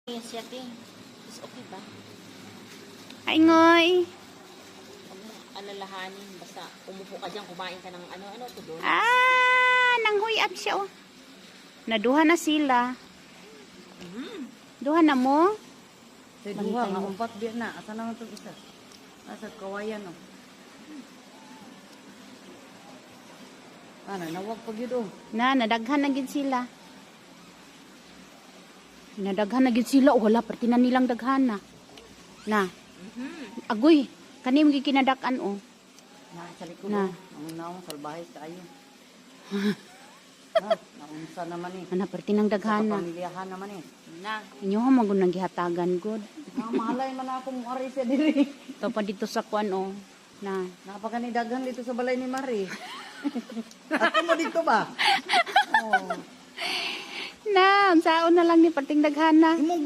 Yes, yate. Is okay ba? Ay, ngoy. Huwag mo alalahanin. Basta umupo ka dyan, kumain ka ng ano-ano to doon. Nanghuyat siya, oh. Naduha na sila. Duha na mo? Sa duha, nga umpat di na. Asa naman itong isa? Nasa kawayan, oh. Nawag pag yun, oh. Nadaghan na gid sila. Nadaghan na gid sila. Oh, wala, pati na nilang daghan na. Agoy, kanim gid kinadakan, oh. Sa likod, Na. oh. Ang naong salbahe kayo. Naunsa naman eh. Pati ng Sa daghan na. kapamilyahan naman eh. Na. Inyo ha, magun nang gihatagan, good. Mahalay man akong ari siya diri. Ito pa dito sa kwan, oh. Napakanidagan dito sa balay ni Marie. Ako mo dito ba? Oh. Ang saon na lang ni pating daghan na. Imong